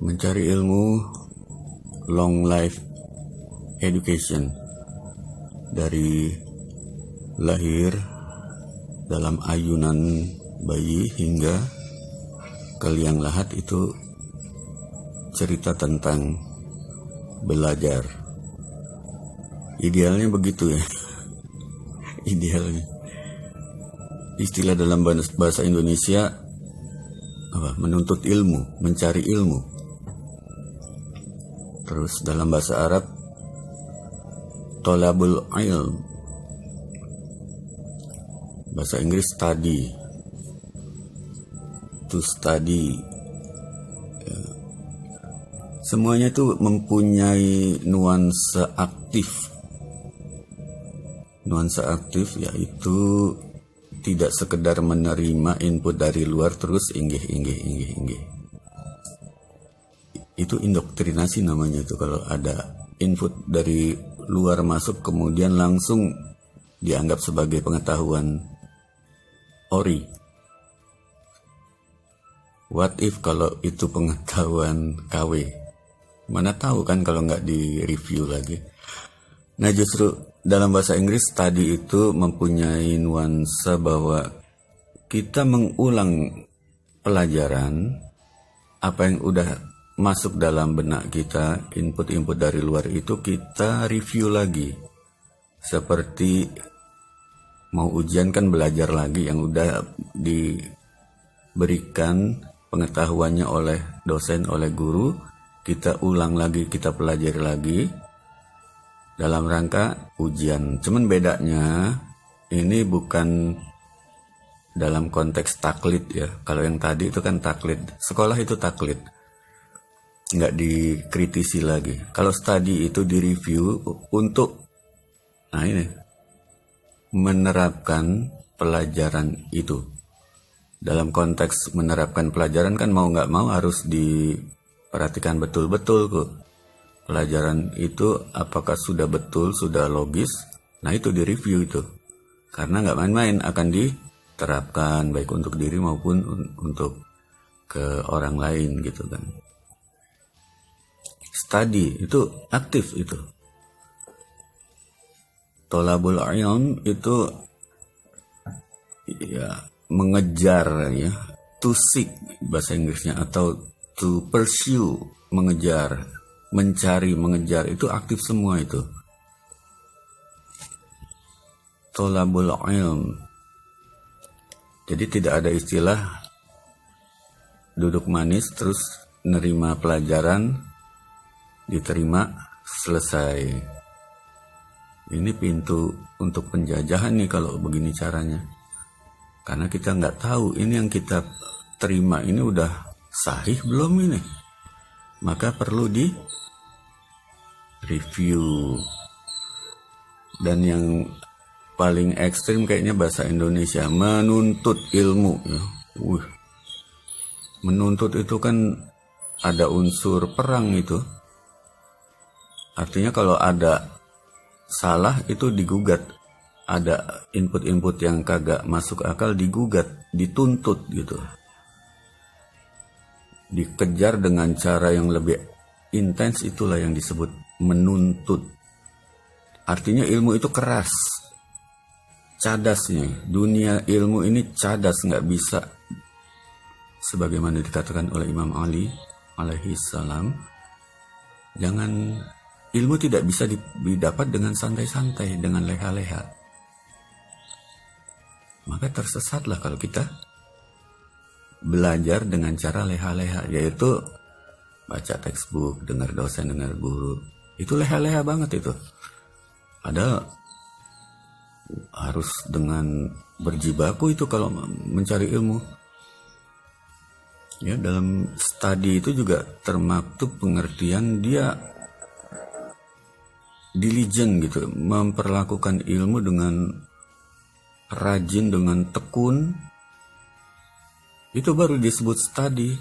Mencari ilmu, long life education, dari lahir dalam ayunan bayi hingga ke liang lahat, itu cerita tentang belajar. Idealnya begitu ya. Idealnya. Istilah dalam bahasa Indonesia apa? Menuntut ilmu, mencari ilmu. Terus dalam bahasa Arab tolabul ilm. Bahasa Inggris study, to study. Semuanya itu mempunyai nuansa aktif. Nuansa aktif yaitu tidak sekedar menerima input dari luar terus inggih. Itu indoktrinasi namanya itu, kalau ada input dari luar masuk kemudian langsung dianggap sebagai pengetahuan ori. What if kalau itu pengetahuan KW? Mana tahu kan kalau nggak di-review lagi. Nah, justru dalam bahasa Inggris tadi itu mempunyai nuansa bahwa kita mengulang pelajaran apa yang udah masuk dalam benak kita, input-input dari luar itu kita review lagi. Seperti mau ujian kan belajar lagi yang udah diberikan pengetahuannya oleh dosen, oleh guru, kita ulang lagi, kita pelajari lagi dalam rangka ujian. Cuman bedanya ini bukan dalam konteks taklid ya. Kalau yang tadi itu kan taklid, sekolah itu taklid, nggak dikritisi lagi. Kalau study itu direview untuk menerapkan pelajaran itu. Dalam konteks menerapkan pelajaran kan mau nggak mau harus diperhatikan betul-betul kok. Pelajaran itu apakah sudah betul, sudah logis. Nah itu direview itu. Karena nggak main-main, akan diterapkan baik untuk diri maupun untuk ke orang lain gitu kan. Study itu aktif itu. Tolabul ilm itu ya mengejar ya, to seek bahasa Inggrisnya, atau to pursue, mengejar, mencari, mengejar, itu aktif semua itu. Tolabul ilm. Jadi tidak ada istilah duduk manis terus nerima pelajaran, diterima, selesai. Ini pintu untuk penjajahan nih kalau begini caranya. Karena kita nggak tahu ini yang kita terima ini udah sahih belum ini. Maka perlu di review. Dan yang paling ekstrim kayaknya bahasa Indonesia, menuntut ilmu. Ya. Menuntut itu kan ada unsur perang itu. Artinya kalau ada salah itu digugat, ada input-input yang kagak masuk akal digugat, dituntut gitu, dikejar dengan cara yang lebih intens, itulah yang disebut menuntut. Artinya ilmu itu keras, cadasnya, dunia ilmu ini cadas, nggak bisa sebagaimana dikatakan oleh Imam Ali alaihi salam, ilmu tidak bisa didapat dengan santai-santai, dengan leha-leha. Maka tersesatlah kalau kita belajar dengan cara leha-leha, yaitu baca textbook, dengar dosen, dengar guru. Itu leha-leha banget itu. Padahal harus dengan berjibaku itu kalau mencari ilmu. Ya, dalam studi itu juga termaktub pengertian dia diligent gitu, memperlakukan ilmu dengan rajin, dengan tekun. Itu baru disebut studi.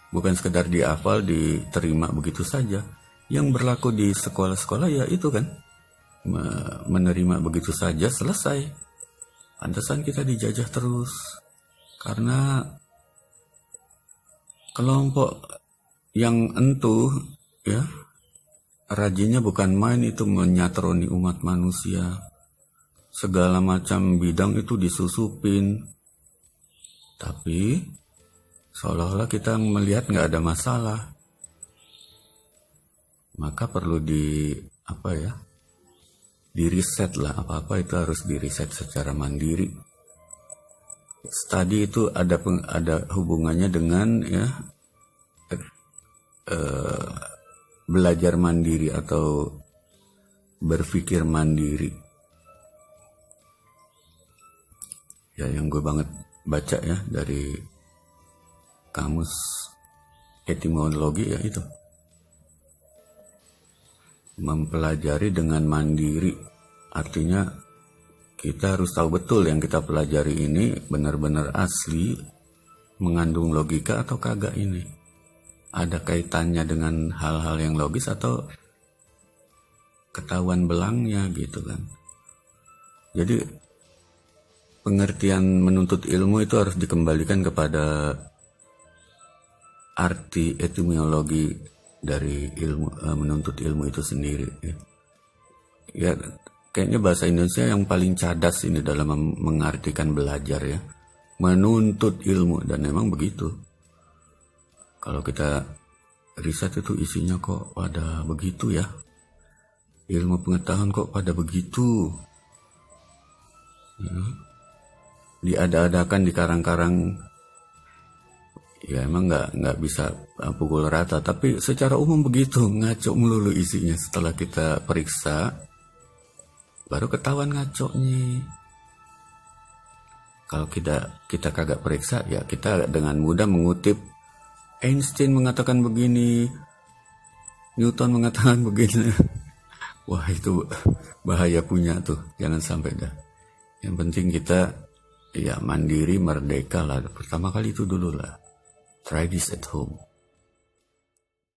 Bukan sekedar dihafal, diterima begitu saja. Yang berlaku di sekolah-sekolah ya itu kan, menerima begitu saja selesai. Pantesan kita dijajah terus. Karena kelompok yang entuh ya, rajinnya bukan main itu menyatroni umat manusia. Segala macam bidang itu disusupin. Tapi seolah-olah kita melihat nggak ada masalah. Maka perlu di riset lah, apa-apa itu harus di riset secara mandiri. Studi itu ada hubungannya dengan belajar mandiri atau berpikir mandiri. Ya, yang gue banget baca ya dari kamus etimologi ya itu. Mempelajari dengan mandiri, artinya kita harus tahu betul yang kita pelajari ini benar-benar asli, mengandung logika atau kagak ini. Ada kaitannya dengan hal-hal yang logis atau ketahuan belangnya gitu kan. Jadi pengertian menuntut ilmu itu harus dikembalikan kepada arti etimologi dari ilmu, menuntut ilmu itu sendiri ya. Kayaknya bahasa Indonesia yang paling cadas ini dalam mengartikan belajar ya, menuntut ilmu, dan memang begitu. Kalau kita riset itu isinya kok pada begitu ya, ilmu pengetahuan kok pada begitu ya. Diada-adakan di karang-karang ya, emang nggak bisa pukul rata, tapi secara umum begitu, ngaco melulu isinya. Setelah kita periksa baru ketahuan ngaconya. Kalau kita kagak periksa ya, kita dengan mudah mengutip Einstein mengatakan begini, Newton mengatakan begini. Wah, itu bahaya punya tuh, jangan sampai dah. Yang penting kita ya mandiri, merdeka lah. Pertama kali itu dulu lah. Try this at home.